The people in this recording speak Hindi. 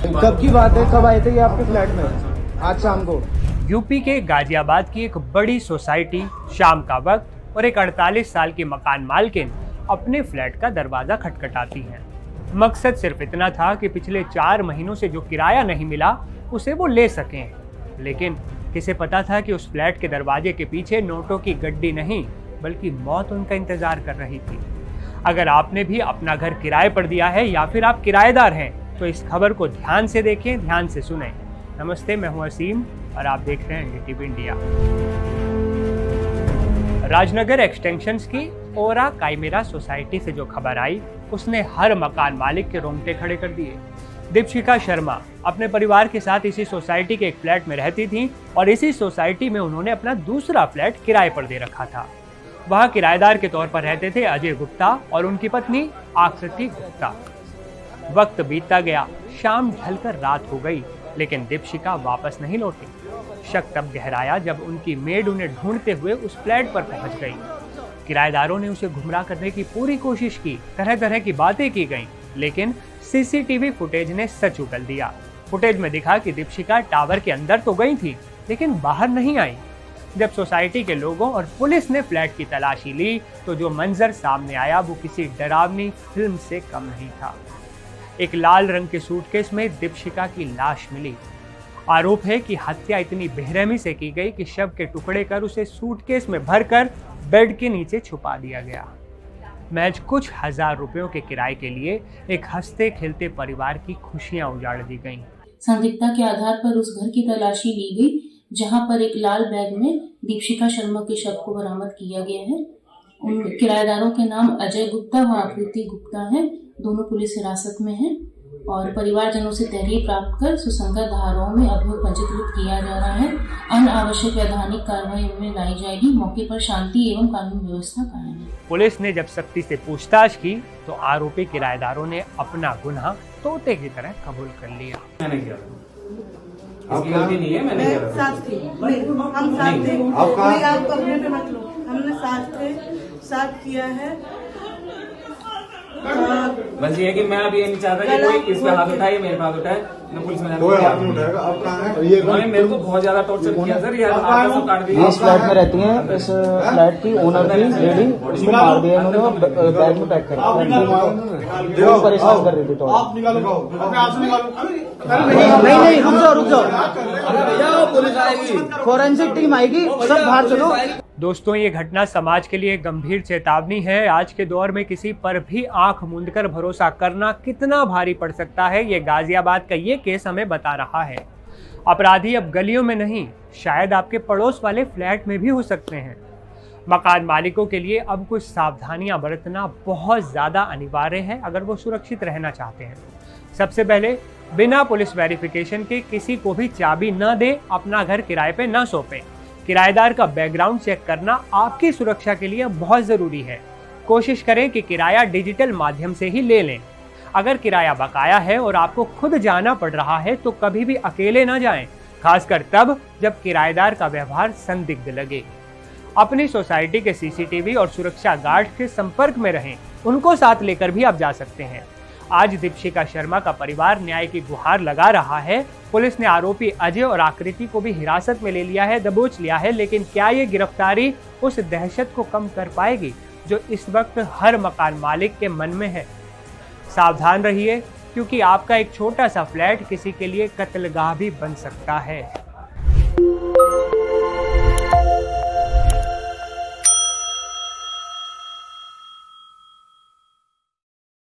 कब की बात है, कब आए थे ये आपके फ्लैट में? आज शाम को। यूपी के गाजियाबाद की एक बड़ी सोसाइटी, शाम का वक्त, और एक 48 साल की मकान मालकिन अपने फ्लैट का दरवाजा खटखटाती हैं। मकसद सिर्फ इतना था कि पिछले 4 महीनों से जो किराया नहीं मिला उसे वो ले सकें। लेकिन किसे पता था कि उस फ्लैट के दरवाजे के पीछे नोटों की गड्डी नहीं बल्कि मौत उनका इंतजार कर रही थी। अगर आपने भी अपना घर किराए पर दिया है या फिर आप किराएदार हैं तो इस खबर को ध्यान से देखें, ध्यान से सुनें। नमस्ते, मैं हूं असीम और आप देख रहे हैं एनडीटीवी इंडिया। राजनगर एक्सटेंशंस की ओरा काइमेरा सोसाइटी से जो खबर आई उसने हर मकान मालिक के रोंगटे खड़े कर दिए। दीपशिखा शर्मा अपने परिवार के साथ इसी सोसाइटी के एक फ्लैट में रहती थीं और इसी सोसाइटी में उन्होंने अपना दूसरा फ्लैट किराए पर दे रखा था। वहां किराएदार के तौर पर रहते थे अजय गुप्ता और उनकी पत्नी आकृति गुप्ता। वक्त बीतता गया, शाम ढलकर रात हो गई, लेकिन दीपशिखा वापस नहीं लौटी। शक तब गहराया जब उनकी मेड उन्हें ढूंढते हुए उस फ्लैट पर पहुंच गई। किराएदारों ने उसे गुमराह करने की पूरी कोशिश की, तरह तरह की बातें की गईं, लेकिन सीसीटीवी फुटेज ने सच उगल दिया। फुटेज में दिखा कि दीपशिखा टावर के अंदर तो गई थी लेकिन बाहर नहीं आई। जब सोसाइटी के लोगों और पुलिस ने फ्लैट की तलाशी ली तो जो मंजर सामने आया वो किसी डरावनी फिल्म से कम नहीं था। एक लाल रंग के सूटकेस में दीपशिखा की लाश मिली। आरोप है कि हत्या इतनी बेरहमी से की गई कि शव के टुकड़े कर उसे सूटकेस में भरकर बेड के नीचे छुपा दिया गया। महज कुछ हजार रुपयों के किराए के लिए एक हंसते खेलते परिवार की खुशियां उजाड़ दी गईं। संदिग्धता के आधार पर उस घर की तलाशी ली गई जहां पर एक लाल बैग में दीपशिखा शर्मा के शव को बरामद किया गया है। उन किराएदारों के नाम अजय गुप्ता व आकृति गुप्ता है। दोनों पुलिस हिरासत में हैं और परिवारजनों से तहरीर प्राप्त कर सुसंगत धाराओं में अभियोग पंजीकृत किया जा रहा है। अनावश्यक वैधानिक कार्रवाई में लाई जाएगी। मौके पर शांति एवं कानून व्यवस्था कायम है। पुलिस ने जब सख्ती से पूछताछ की तो आरोपी किराएदारों ने अपना गुनाह तोते की तरह कबूल कर लिया। मैंने किया, इसकी गलती नहीं है, मैंने किया। साथ थे, हम साथ थे, कोई आप अपने पे मत लो, हमने साथ थे, साथ किया है। बस ये है कि मैं अब ये नहीं चाहता कि कोई इस पे हाथ उठाए, मेरे पे हाथ उठाए, मैं पुलिस में उठाएगा। अब कहाँ है ये? उन्होंने मेरे को बहुत ज्यादा टॉर्चर किया सर। ये हाथ सब काट दिए। इस फ्लैट में रहती हैं, इस फ्लैट की ओनर थी लेडी, उसको मार दिया इन्होंने, बैग में पैक कर दिया। परेशान कर रही थी। तो आप निकालो, नहीं रुक जाओ, पुलिस आएगी, फोरेंसिक टीम आएगी, सब बाहर चलो। दोस्तों, ये घटना समाज के लिए गंभीर चेतावनी है। आज के दौर में किसी पर भी आंख मूंदकर भरोसा करना कितना भारी पड़ सकता है, ये गाजियाबाद का ये केस हमें बता रहा है। अपराधी अब गलियों में नहीं, शायद आपके पड़ोस वाले फ्लैट में भी हो सकते हैं। मकान मालिकों के लिए अब कुछ सावधानियां बरतना बहुत ज़्यादा अनिवार्य है अगर वो सुरक्षित रहना चाहते हैं। सबसे पहले, बिना पुलिस वेरिफिकेशन के किसी को भी चाबी न दें, अपना घर किराए पे न सौंपें। किराएदार का बैकग्राउंड चेक करना आपकी सुरक्षा के लिए बहुत ज़रूरी है। कोशिश करें कि किराया डिजिटल माध्यम से ही ले लें। अगर किराया बकाया है और आपको खुद जाना पड़ रहा है तो कभी भी अकेले ना जाएं, खासकर तब जब किराएदार का व्यवहार संदिग्ध लगे। अपनी सोसाइटी के सीसीटीवी और सुरक्षा गार्ड के संपर्क में रहें, उनको साथ लेकर भी आप जा सकते हैं। आज दीपशिखा शर्मा का परिवार न्याय की गुहार लगा रहा है। पुलिस ने आरोपी अजय और आकृति को भी हिरासत में ले लिया है, दबोच लिया है, लेकिन क्या ये गिरफ्तारी उस दहशत को कम कर पाएगी जो इस वक्त हर मकान मालिक के मन में है? सावधान रहिए, क्योंकि आपका एक छोटा सा फ्लैट किसी के लिए कत्लगाह भी बन सकता है।